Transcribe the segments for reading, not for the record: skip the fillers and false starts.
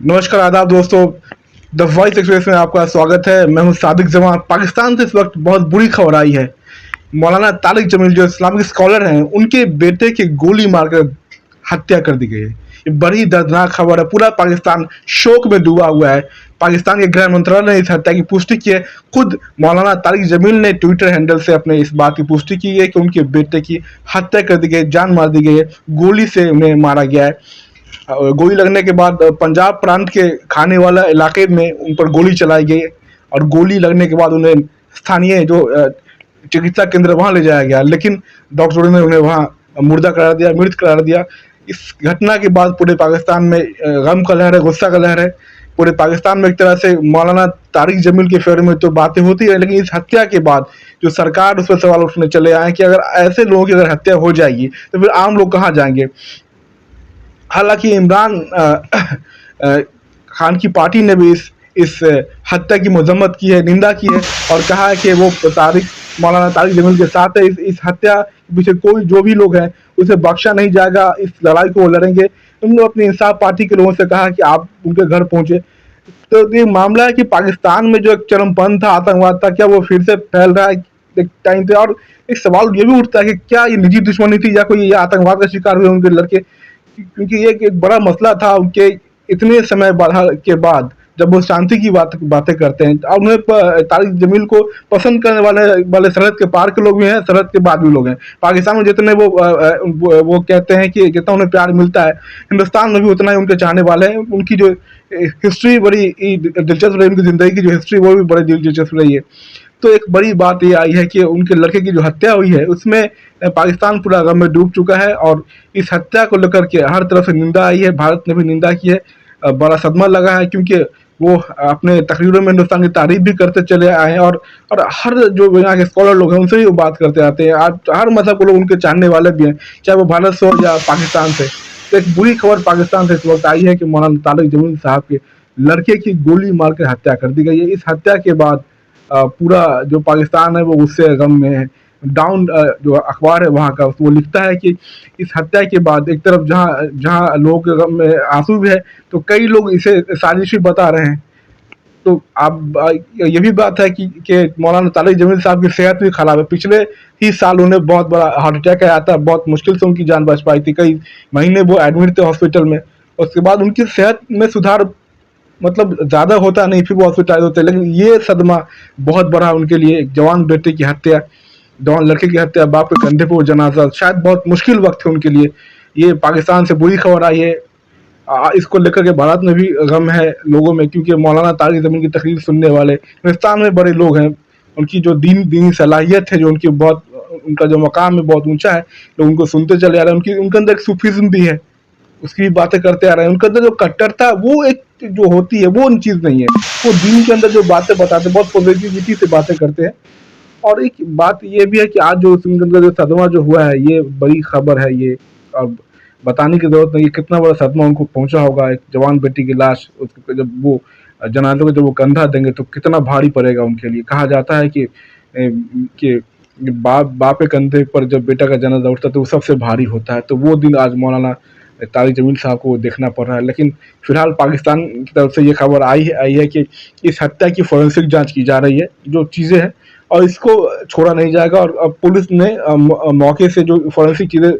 नमस्कार, आदाब दोस्तों। द वॉइस एक्सप्रेस में आपका स्वागत है। मैं हूं साबिक जमां। पाकिस्तान से इस वक्त बहुत बुरी खबर आई है। मौलाना तारिक जमील जो इस्लामिक स्कॉलर हैं, उनके बेटे की गोली मारकर हत्या कर दी गई है। ये बड़ी दर्दनाक खबर है। पूरा पाकिस्तान शोक में डूबा हुआ है। पाकिस्तान के गृह मंत्रालय ने इस हत्या की पुष्टि की है। खुद मौलाना तारिक जमील ने ट्विटर हैंडल से अपने इस बात की पुष्टि की है कि उनके बेटे की हत्या कर दी गई, जान मार दी गई है, गोली से उन्हें मारा गया है। गोली लगने के बाद पंजाब प्रांत के खाने वाला इलाके में उन पर गोली चलाई गई और गोली लगने के बाद उन्हें स्थानीय जो चिकित्सा केंद्र वहां ले जाया गया, लेकिन डॉक्टरों ने उन्हें वहां मुर्दा करार दिया, मृत करार दिया। इस घटना के बाद पूरे पाकिस्तान में गम का लहर है, गुस्सा का लहर है। पूरे पाकिस्तान में एक तरह से मौलाना तारिक जमील के फेवर में तो बातें होती है, लेकिन इस हत्या के बाद जो सरकार उस पर सवाल उठने चले आए कि अगर ऐसे लोगों की अगर हत्या हो जाएगी तो फिर आम लोग कहाँ जाएंगे। हालांकि इमरान खान की पार्टी ने भी इस हत्या की मजम्मत की है, निंदा की है और कहा है कि वो मौलाना तारिक जमील के साथ है। इस हत्या के पीछे कोई जो भी लोग हैं उसे बख्शा नहीं जाएगा। इस लड़ाई को वो लड़ेंगे। उन्होंने अपनी इंसाफ पार्टी के लोगों से कहा कि आप उनके घर पहुंचे। तो ये मामला है कि पाकिस्तान में जो एक चरमपंथ था, आतंकवाद था, क्या वो फिर से फैल रहा है एक टाइम पे। और एक सवाल ये भी उठता है कि क्या ये निजी दुश्मनी थी या कोई ये आतंकवाद का शिकार हुए उनके लड़के, क्योंकि ये एक बड़ा मसला था उनके इतने समय के बाद जब वो शांति की बातें करते हैं। और उन्हें तारिक जमील को पसंद करने वाले सरहद के पार के लोग भी हैं, सरहद के बाद भी लोग हैं। पाकिस्तान में जितने वो कहते हैं कि जितना उन्हें प्यार मिलता है, हिंदुस्तान में भी उतना ही उनके चाहने वाले हैं। उनकी जो हिस्ट्री बड़ी दिलचस्प रही, उनकी जिंदगी की जो हिस्ट्री वो भी बड़ी दिलचस्प रही है। तो एक बड़ी बात ये आई है कि उनके लड़के की जो हत्या हुई है उसमें पाकिस्तान पूरा गम में डूब चुका है और इस हत्या को लेकर के हर तरफ से निंदा आई है। भारत ने भी निंदा की है। बड़ा सदमा लगा है क्योंकि वो अपने तकरीरों में हिंदुस्तान की तारीफ भी करते चले आए हैं और हर जो यहाँ के स्कॉलर लोग हैं उनसे भी वो बात करते आते हैं। आज हर मजहब के लोग उनके चाहने वाले भी हैं, चाहे वो भारत से हो या पाकिस्तान से। तो एक बुरी खबर पाकिस्तान से इस वक्त आई है कि मौलाना तारिक जमील साहब के लड़के की गोली मारकर हत्या कर दी गई है। इस हत्या के बाद पूरा जो पाकिस्तान है वो गुस्से गम में है। डाउन जो अखबार है वहाँ का वो लिखता है कि इस हत्या के बाद एक तरफ जहाँ जहाँ लोगों के गम में आंसू भी है, तो कई लोग इसे साजिश बता रहे हैं। तो आप ये भी बात है कि मौलाना तारिक जमील साहब की सेहत भी खराब है। पिछले ही साल उन्हें बहुत बड़ा हार्ट अटैक आया था, बहुत मुश्किल से उनकी जान बच पाई थी। कई महीने वो एडमिट थे हॉस्पिटल में। उसके बाद उनकी सेहत में सुधार मतलब ज़्यादा होता नहीं, फिर वो हॉस्पिटलाइज होते। लेकिन ये सदमा बहुत बड़ा उनके लिए। एक जवान बेटे की हत्या, जवान लड़के की हत्या, बाप के कंधे पर वो जनाजा, शायद बहुत मुश्किल वक्त है उनके लिए। ये पाकिस्तान से बुरी खबर आई है। इसको लेकर के भारत में भी गम है लोगों में, क्योंकि मौलाना तारिक जमील की तकरीर सुनने वाले हिंदुस्तान में बड़े लोग हैं। उनकी जो दीनी सलाहियत है, जो उनकी बहुत उनका जो मकाम है बहुत ऊंचा है, लोग उनको सुनते चले आ रहे हैं। उनके अंदर एक सूफिज्म भी है, उसकी भी बातें करते आ रहे हैं। उनके अंदर जो कट्टरता वो एक जो होती है वो चीज़ नहीं है। वो दीन के अंदर जो बातें बताते हैं, बहुत पॉजिटिविटी से बातें करते हैं। और एक बात ये भी है कि आज जो उनके अंदर जो सदमा जो हुआ है, ये बड़ी खबर है। ये अब बताने की जरूरत नहीं, कितना बड़ा सदमा उनको पहुंचा होगा। एक जवान बेटी की लाश जब वो जनाजे को जब वो कंधा देंगे तो कितना भारी पड़ेगा उनके लिए। कहा जाता है कि बाप के कंधे पर जब बेटा का जनाजा उठता है तो वो सबसे भारी होता है। तो वो दिन आज मौलाना तारिक जमील साहब को देखना पड़ रहा है। लेकिन फिलहाल पाकिस्तान की तरफ से ये खबर आई है कि इस हत्या की फोरेंसिक जांच की जा रही है, जो चीज़ें हैं, और इसको छोड़ा नहीं जाएगा। और अब पुलिस ने मौके से जो फोरेंसिक चीज़ें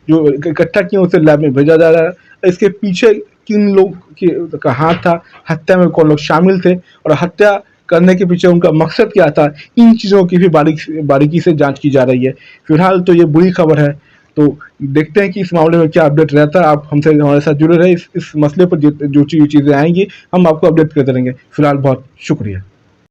जो इकट्ठा की उसे लैब में भेजा जा रहा है। इसके पीछे किन लोग का हाथ था, हत्या में कौन लोग शामिल थे और हत्या करने के पीछे उनका मकसद क्या था, इन चीज़ों की भी बारीकी से जांच की जा रही है। फिलहाल तो ये बुरी खबर है। तो देखते हैं कि इस मामले में क्या अपडेट रहता है। आप हमसे हमारे साथ जुड़े रहे। इस मसले पर जो चीज़ें आएंगी हम आपको अपडेट करते रहेंगे। फिलहाल बहुत शुक्रिया।